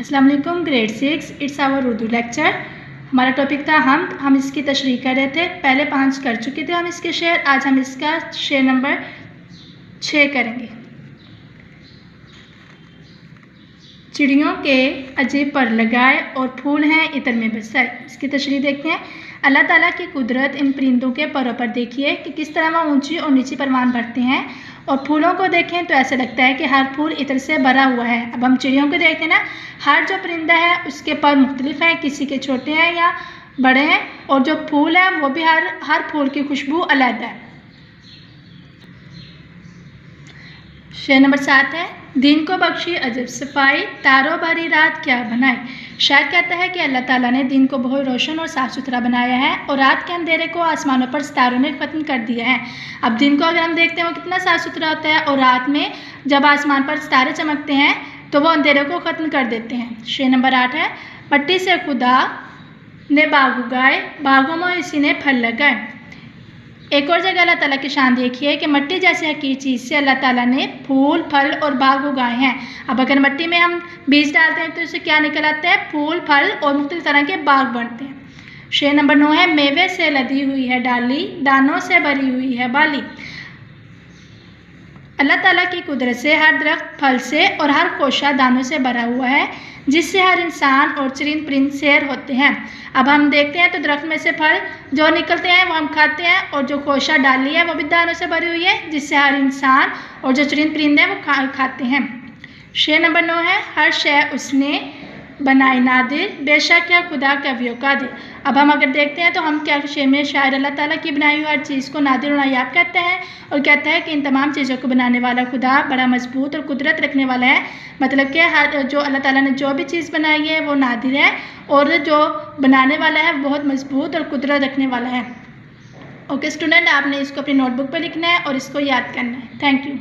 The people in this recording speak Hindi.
अस्सलाम वालेकुम। Grade 6 it's our Urdu lecture. हमारा टॉपिक था हम इसकी तशरीह कर रहे थे। पहले 5 कर चुके थे हम इसके शेयर। आज हम इसका शेयर नंबर 6 करेंगे। चिड़ियों के अजीब पर लगाए और फूल हैं इतर में बसाए। इसकी तशरीह देखते हैं। अल्लाह ताला की कुदरत इन परिंदों के परों पर देखिए कि किस तरह वह ऊंची और नीची परवान भरते हैं, और फूलों को देखें तो ऐसा लगता है कि हर फूल इत्र से भरा हुआ है। अब हम चिड़ियों को देखते हैं ना, हर जो परिंदा है उसके पर मुख्तलिफ हैं, किसी के छोटे हैं या बड़े हैं, और जो फूल है वो भी हर फूल की खुशबू अलग है। शेर नंबर 7 है, दिन को बख्शी अजब सफाई, तारों भरी रात क्या बनाई। शायर कहता है कि अल्लाह ताला ने दिन को बहुत रोशन और साफ़ सुथरा बनाया है, और रात के अंधेरे को आसमानों पर सितारों ने ख़त्म कर दिया है। अब दिन को अगर हम देखते हैं वो कितना साफ़ सुथरा होता है, और रात में जब आसमान पर सितारे चमकते हैं तो वो अंधेरे को ख़त्म कर देते हैं। शेर नंबर 8 है, मट्टी से खुदा ने बाग उगाए, बागों में इसी ने फल लगाए। एक और जगह अल्लाह ताला की शान देखिए कि मट्टी जैसी हकीर चीज़ से अल्लाह ताला ने फूल फल और बाग उगाए हैं। अब अगर मट्टी में हम बीज डालते हैं तो इससे क्या निकल आता है, फूल फल और मुख्तलिफ तरह के बाग बनते हैं। शेर नंबर 9 है, मेवे से लदी हुई है डाली, दानों से भरी हुई है बाली। अल्लाह ताला की कुदरत से हर दरख्त फल से और हर खोशा दानों से भरा हुआ है, जिससे हर इंसान और चरिंद परिंद सैर होते हैं। अब हम देखते हैं तो दरख्त में से फल जो निकलते हैं वो हम खाते हैं, और जो खोशा डाली है वो भी दानों से भरी हुई है, जिससे हर इंसान और जो चरिंद परिंद हैं वो खाते हैं। शेर नंबर 9 है, हर शय उसने बनाई नादिर, बेशक है खुदा कवियों कादिर। अब हम अगर देखते हैं तो हम क्या शेर में शायर अल्लाह ताला की बनाई हुई हर चीज़ को नादिर और नायाब कहते हैं, और कहता है कि इन तमाम चीज़ों को बनाने वाला खुदा बड़ा मजबूत और कुदरत रखने वाला है। मतलब कि हर जो अल्लाह ताला ने जो भी चीज़ बनाई है वो नादिर है, और जो बनाने वाला है बहुत मजबूत और कुदरत रखने वाला है। ओके स्टूडेंट, आपने इसको अपनी नोटबुक पर लिखना है और इसको याद करना है। Thank you.